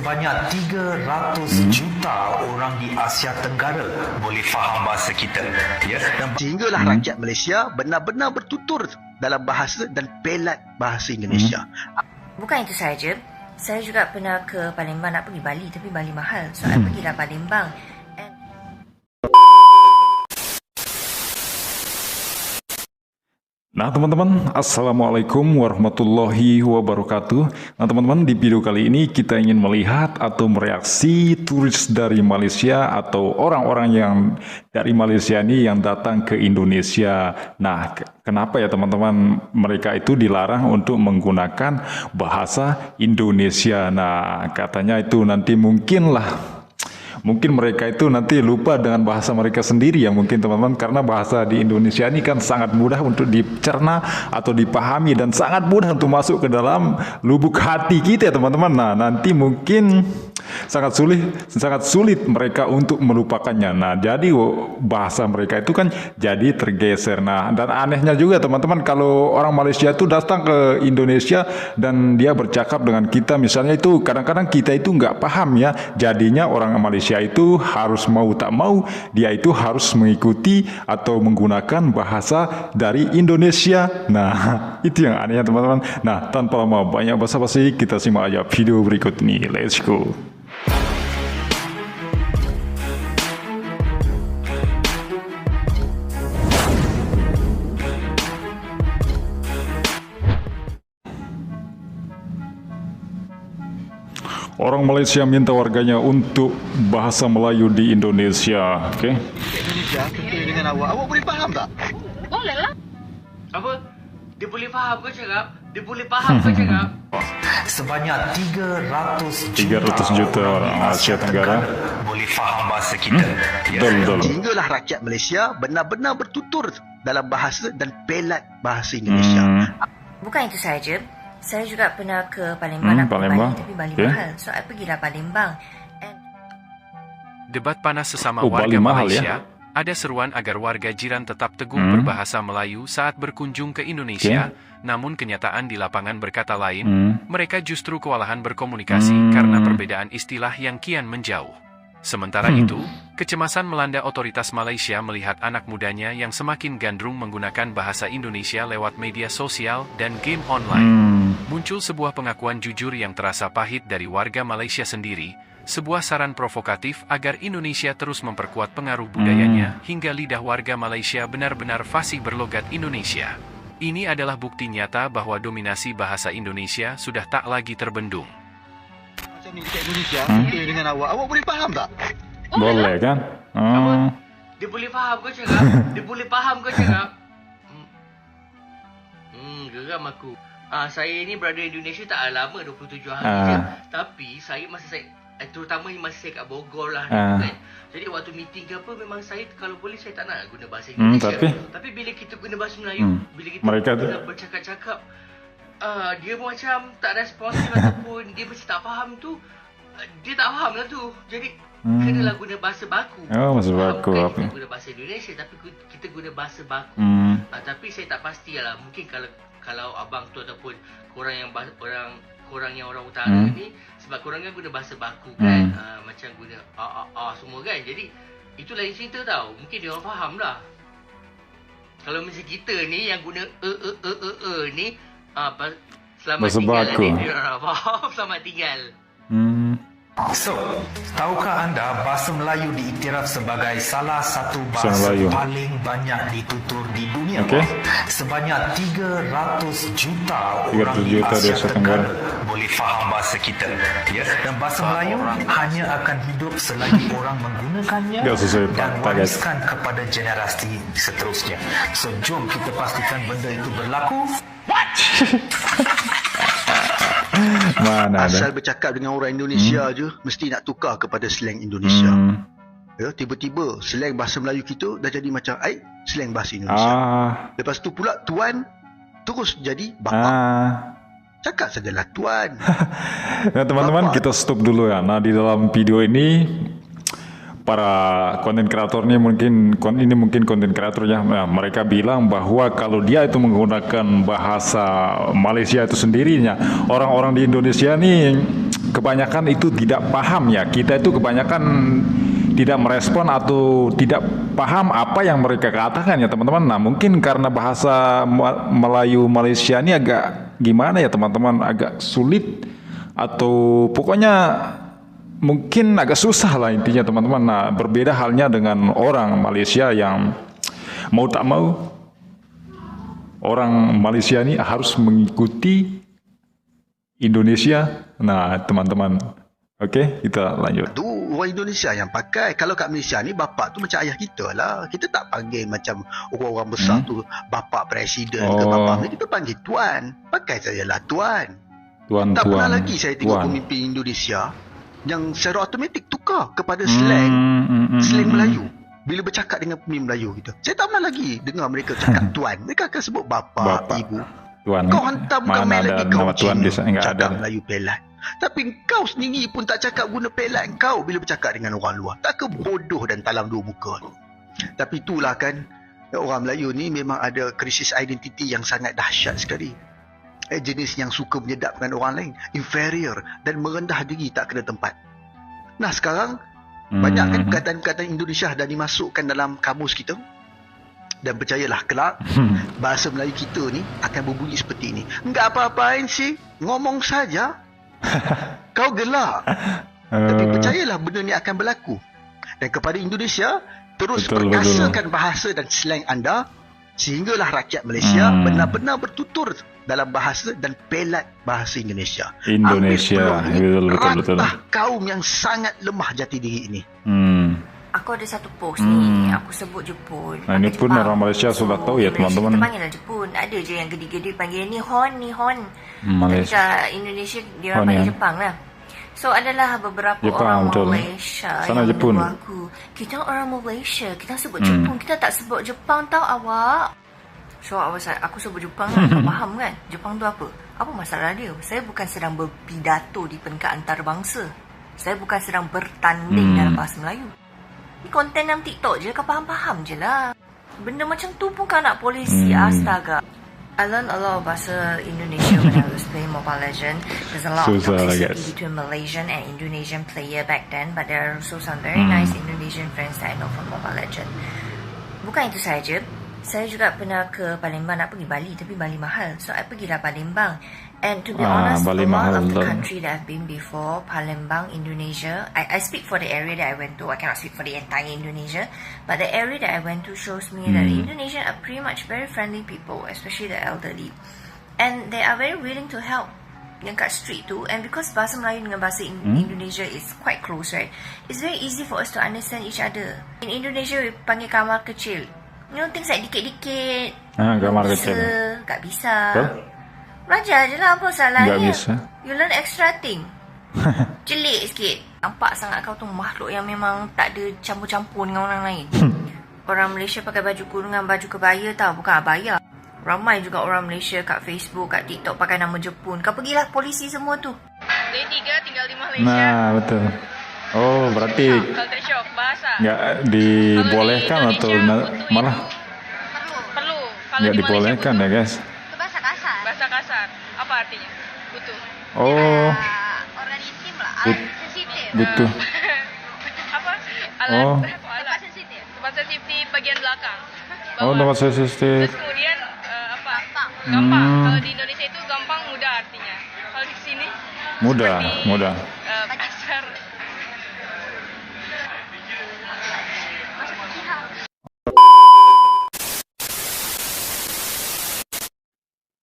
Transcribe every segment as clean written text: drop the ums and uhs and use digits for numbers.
Sebanyak 300 juta orang di Asia Tenggara boleh faham bahasa kita. Ya, dan sehinggalah rakyat Malaysia benar-benar bertutur dalam bahasa dan pelat bahasa Indonesia. Bukan itu sahaja, saya juga pernah ke Palembang, nak pergi Bali, tapi Bali mahal. So, saya pergilah Palembang. Nah teman-teman, Assalamualaikum warahmatullahi wabarakatuh. Nah teman-teman, di video kali ini kita ingin melihat atau mereaksi turis dari Malaysia atau orang-orang yang dari Malaysia ini yang datang ke Indonesia. Nah kenapa ya teman-teman mereka itu dilarang untuk menggunakan bahasa Indonesia? Nah katanya itu nanti mungkin mereka itu nanti lupa dengan bahasa mereka sendiri ya mungkin teman-teman, karena bahasa di Indonesia ini kan sangat mudah untuk dicerna atau dipahami dan sangat mudah untuk masuk ke dalam lubuk hati kita ya teman-teman. Nah nanti mungkin sangat sulit mereka untuk melupakannya. Nah jadi bahasa mereka itu kan jadi tergeser. Nah dan anehnya juga teman-teman, kalau orang Malaysia itu datang ke Indonesia dan dia bercakap dengan kita misalnya, itu kadang-kadang kita itu nggak paham ya. Jadinya orang Malaysia itu harus mau tak mau dia itu harus mengikuti atau menggunakan bahasa dari Indonesia. Nah itu yang anehnya teman-teman. Nah tanpa lama banyak basa-basi, kita simak aja video berikut ini. Let's go. Orang Malaysia minta warganya untuk bahasa Melayu di Indonesia, oke? Indonesia sesuai dengan awak. Awak boleh faham tak? Boleh lah. Apa? Dia boleh faham ke cakap? Dia boleh faham ke cakap? sebanyak 300 juta orang Asia Tenggara boleh faham bahasa kita. Ya, Betul. Sehinggalah rakyat Malaysia benar-benar bertutur dalam bahasa dan pelat bahasa Indonesia. Bukan itu sahaja, saya juga pernah ke Palembang, nak pergi Palembang. Bali, tapi Bali Okay. mahal. So, saya pergilah Palembang. Debat panas sesama Bali warga mahal, Malaysia. Ada seruan agar warga jiran tetap teguh berbahasa Melayu saat berkunjung ke Indonesia. Namun kenyataan di lapangan berkata lain. Mereka justru kewalahan berkomunikasi karena perbedaan istilah yang kian menjauh. Sementara itu, kecemasan melanda otoritas Malaysia melihat anak mudanya yang semakin gandrung menggunakan bahasa Indonesia lewat media sosial dan game online. Muncul sebuah pengakuan jujur yang terasa pahit dari warga Malaysia sendiri, sebuah saran provokatif agar Indonesia terus memperkuat pengaruh budayanya hingga lidah warga Malaysia benar-benar fasih berlogat Indonesia. Ini adalah bukti nyata bahwa dominasi bahasa Indonesia sudah tak lagi terbendung. Macam ni dekat Indonesia sesuai dengan awak. Awak boleh faham tak? Boleh kan? Apa? Dia boleh faham ke cakap? Dia boleh faham ke cakap? Geram aku. Saya ni berada di Indonesia tak lama, 27 hari je. Tapi saya terutama masa saya kat Bogor lah kan. Jadi waktu meeting ke apa, memang saya kalau boleh saya tak nak guna bahasa Indonesia. Tapi bila kita guna bahasa Melayu, bila kita guna bercakap-cakap, dia macam tak responsif ataupun dia macam tak faham tu, dia tak faham lah tu. Jadi kenalah guna bahasa baku. Bahasa baku. Bukan kita guna bahasa Indonesia, tapi kita guna bahasa baku. Tapi saya tak pasti lah. Mungkin kalau abang tu ataupun korang yang orang utara ni, sebab korang kan guna bahasa baku kan, macam guna semua kan. Jadi itu lain cerita tau. Mungkin dia orang faham lah. Kalau macam kita ni yang guna ni, selamat bahasa tinggal baku. lah dia orang faham. Selamat tinggal. So, tahukah anda bahasa Melayu diiktiraf sebagai salah satu bahasa Melayu paling banyak ditutur di dunia? Okey. Sebanyak 300 juta 300 orang di juta di Asia Asia Tenggara Tenggara boleh faham bahasa kita. Ya, dan bahasa Melayu hanya akan hidup selagi orang menggunakannya Tak sesuai dan target. wariskan kepada generasi seterusnya. So, jom kita pastikan benda itu berlaku. Mana ada? Asal bercakap dengan orang Indonesia je, mesti nak tukar kepada slang Indonesia. Ya, tiba-tiba slang bahasa Melayu kita dah jadi macam slang bahasa Indonesia. Lepas tu pula tuan terus jadi bapa. Cakap sajalah tuan. Nah teman-teman, kita stop dulu ya. Nah di dalam video ini para konten kreator ini mungkin konten kreatornya, nah, mereka bilang bahwa kalau dia itu menggunakan bahasa Malaysia itu sendirinya, orang-orang di Indonesia nih kebanyakan itu tidak paham ya. Kita itu kebanyakan tidak merespon atau tidak paham apa yang mereka katakan ya teman-teman. Nah mungkin karena bahasa Melayu Malaysia ini agak gimana ya teman-teman, agak sulit atau pokoknya mungkin agak susah lah intinya teman-teman. Nah berbeda halnya dengan orang Malaysia yang mau tak mau orang Malaysia ini harus mengikuti Indonesia. Nah teman-teman, oke, kita lanjut. Tu orang Indonesia yang pakai. Kalau kat Malaysia ni bapak tu macam ayah kita lah. Kita tak panggil macam orang-orang besar tu bapak presiden ke bapak ni. Kita panggil tuan. Pakai sajalah tuan. Tak pernah lagi saya tengok pemimpin Indonesia yang secara automatik tukar kepada slang Melayu. Bila bercakap dengan pemimpin Melayu kita, saya tak pernah lagi dengar mereka cakap tuan. Mereka akan sebut bapa, ibu. Tuan. Kau hantar bukan main lagi kau cakap ada. Melayu pelat. Tapi kau sendiri pun tak cakap guna pelat kau bila bercakap dengan orang luar. Tak ke bodoh dan talam dua muka. Tapi itulah kan, orang Melayu ni memang ada krisis identiti yang sangat dahsyat sekali. Jenis yang suka menyedapkan orang lain, inferior dan merendah diri tak kena tempat. Nah sekarang banyak kan perkataan-perkataan Indonesia dah dimasukkan dalam kamus kita. Dan percayalah kelak bahasa Melayu kita ni akan berbunyi seperti ini. Enggak apa-apain sih, ngomong saja. Kau gelak. Tapi percayalah benda ni akan berlaku. Dan kepada Indonesia, terus perkasakan bahasa dan slang anda sehinggalah rakyat Malaysia benar-benar bertutur dalam bahasa dan pelat bahasa Indonesia. Betul. Kaum yang sangat lemah jati diri ini. Aku ada satu post ni, aku sebut Jepun. Nah, ini pun orang Malaysia sudah tahu ya teman-teman. Kita panggil lah Jepun. Ada je yang gede-gede panggil ni Hon. Malaysia. Tapi Indonesia dia orang panggil Jepang lah. So adalah beberapa Jepang, orang betul. Malaysia Sana yang Jepun. aku. Kita orang Malaysia, kita sebut Jepun, kita tak sebut Jepang tau awak. So aku sebut Jepang lah, kau faham kan? Jepang tu apa? Apa masalah dia? Saya bukan sedang berpidato di peringkat antarabangsa. Saya bukan sedang bertanding dalam bahasa Melayu. Ni konten dalam TikTok je, kau faham-faham je lah. Benda macam tu pun kau nak polisi, astaga. I learned a lot of bahasa Indonesia when I was playing Mobile Legends. There's a lot of toxicity between Malaysian and Indonesian player back then, but there are also some very nice Indonesian friends that I know from Mobile Legends. Bukan itu sahaja, saya juga pernah ke Palembang, nak pergi Bali, tapi Bali mahal. So I pergilah Palembang. And to be honest, Bali a lot mahal of the though. country that I've been before, Palembang, Indonesia, I speak for the area that I went to. I cannot speak for the entire Indonesia. But the area that I went to shows me that the Indonesians are pretty much very friendly people, especially the elderly. And they are very willing to help yang kat street tu. And because bahasa Melayu dengan bahasa Indonesia is quite close, right? It's very easy for us to understand each other. In Indonesia, we panggil kamar kecil. You know, things like dikit-dikit. Kamar kecil. Tak bisa. Betul? Belajar je lah, apa salahnya? Tak bisa. You learn extra thing. Celik sikit. Nampak sangat kau tu makhluk yang memang tak ada campur-campur dengan orang lain. Orang Malaysia pakai baju kurung dengan baju kebaya tau, bukan abaya. Ramai juga orang Malaysia kat Facebook, kat TikTok pakai nama Jepun. Kau pergilah polisi semua tu. Day 3 tinggal di Malaysia. Nah, betul. Oh, berarti Culture shock, bahasa. nggak dibolehkan Kalau di atau Indonesia, malah Perlu. Kalau nggak di Malaysia dibolehkan ya guys? Itu bahasa kasar. bahasa kasar. Apa artinya? Butuh. Oh, Organ intim lah. Alat sensitif. butuh. Apa? Alat. Oh. Alat sensitif. Tempat sensitif di bagian belakang. Oh, tempat sensitif. Terus kemudian apa? Gampang. Kalau di Indonesia itu gampang, mudah artinya. Kalau di sini Mudah. kasar.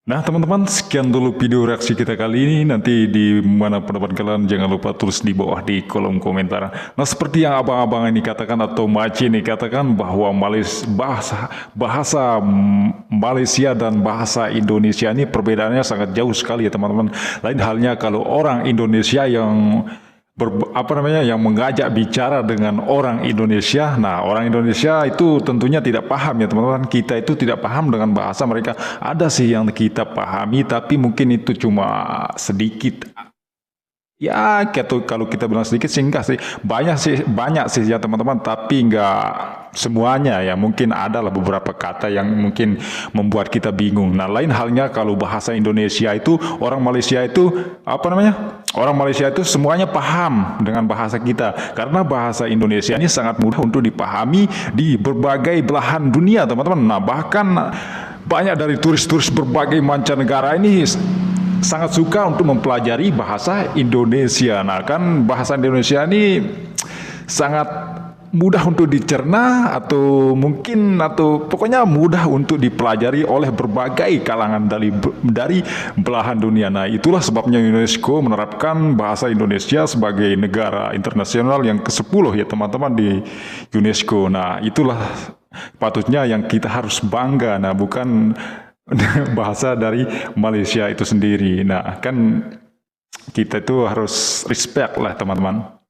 Nah teman-teman, sekian dulu video reaksi kita kali ini. Nanti di mana pendapat kalian jangan lupa tulis di bawah di kolom komentar. Nah seperti yang abang-abang ini katakan atau Maci ini katakan bahwa bahasa Malaysia dan bahasa Indonesia ini perbedaannya sangat jauh sekali ya teman-teman. Lain halnya kalau orang Indonesia yang yang mengajak bicara dengan orang Indonesia. Nah, orang Indonesia itu tentunya tidak paham ya teman-teman. Kita itu tidak paham dengan bahasa mereka. Ada sih yang kita pahami, tapi mungkin itu cuma sedikit. Ya, kalau kita bilang sedikit sih enggak sih. Banyak sih ya teman-teman, tapi enggak semuanya ya, mungkin adalah beberapa kata yang mungkin membuat kita bingung. Nah, lain halnya kalau bahasa Indonesia itu orang Malaysia itu orang Malaysia itu semuanya paham dengan bahasa kita, karena bahasa Indonesia ini sangat mudah untuk dipahami di berbagai belahan dunia, teman-teman. Nah, bahkan banyak dari turis-turis berbagai mancanegara ini sangat suka untuk mempelajari bahasa Indonesia. Nah, kan bahasa Indonesia ini sangat mudah untuk dicerna atau pokoknya mudah untuk dipelajari oleh berbagai kalangan dari belahan dunia. Nah, itulah sebabnya UNESCO menerapkan bahasa Indonesia sebagai negara internasional yang ke-10 ya teman-teman di UNESCO. Nah, itulah patutnya yang kita harus bangga. Nah, bukan bahasa dari Malaysia itu sendiri. Nah, kan kita itu harus respect lah teman-teman.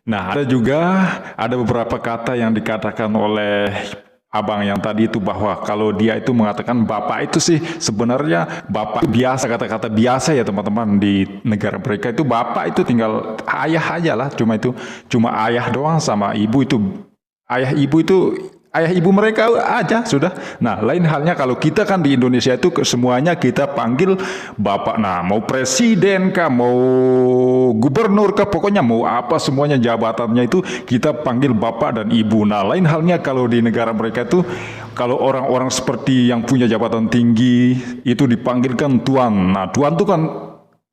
Nah, ada beberapa kata yang dikatakan oleh abang yang tadi itu, bahwa kalau dia itu mengatakan bapak itu sih sebenarnya bapak biasa, kata-kata biasa ya teman-teman. Di negara mereka itu bapak itu tinggal ayah aja lah, cuma ayah doang sama ibu itu. Ayah ibu mereka aja sudah. Nah, lain halnya kalau kita kan di Indonesia itu semuanya kita panggil bapak. Nah, mau presiden kah, mau gubernur kah, pokoknya mau apa semuanya jabatannya itu kita panggil bapak dan ibu. Nah, lain halnya kalau di negara mereka itu kalau orang-orang seperti yang punya jabatan tinggi itu dipanggilkan tuan. Nah, tuan itu kan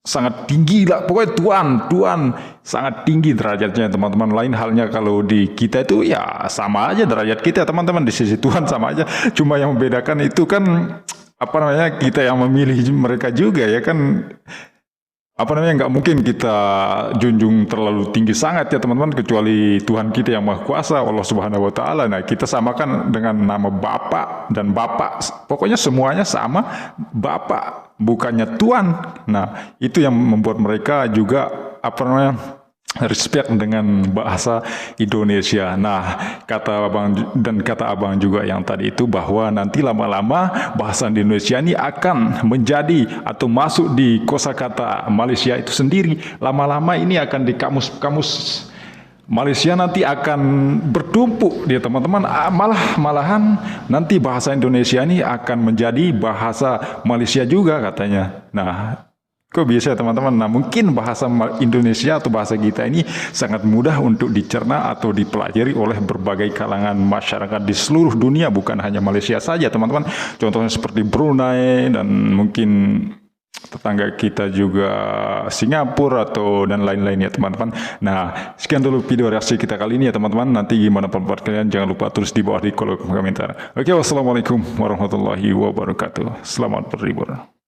sangat tinggi lah, pokoknya tuan sangat tinggi derajatnya teman-teman. Lain halnya kalau di kita itu ya sama aja derajat kita teman-teman, di sisi Tuhan sama aja, cuma yang membedakan itu kan kita yang memilih mereka juga ya kan. Nggak mungkin kita junjung terlalu tinggi sangat ya teman-teman, kecuali Tuhan kita yang Maha Kuasa, Allah Subhanahu wa Ta'ala. Nah, kita samakan dengan nama Bapak dan Bapak, pokoknya semuanya sama, Bapak bukannya Tuan. Nah, itu yang membuat mereka juga respect dengan bahasa Indonesia. Nah, kata abang juga yang tadi itu, bahwa nanti lama-lama bahasa Indonesia ini akan menjadi atau masuk di kosakata Malaysia itu sendiri. Lama-lama ini akan di kamus Malaysia nanti akan bertumpuk dia teman-teman. Malahan nanti bahasa Indonesia ini akan menjadi bahasa Malaysia juga katanya. Nah, kok bisa teman-teman? Nah, mungkin bahasa Indonesia atau bahasa kita ini sangat mudah untuk dicerna atau dipelajari oleh berbagai kalangan masyarakat di seluruh dunia, bukan hanya Malaysia saja teman-teman. Contohnya seperti Brunei dan mungkin tetangga kita juga Singapura atau dan lain-lain ya teman-teman. Nah, sekian dulu video reaksi kita kali ini ya teman-teman. Nanti gimana pendapat kalian, jangan lupa tulis di bawah di kolom komentar. Oke, wassalamualaikum warahmatullahi wabarakatuh. Selamat berlibur.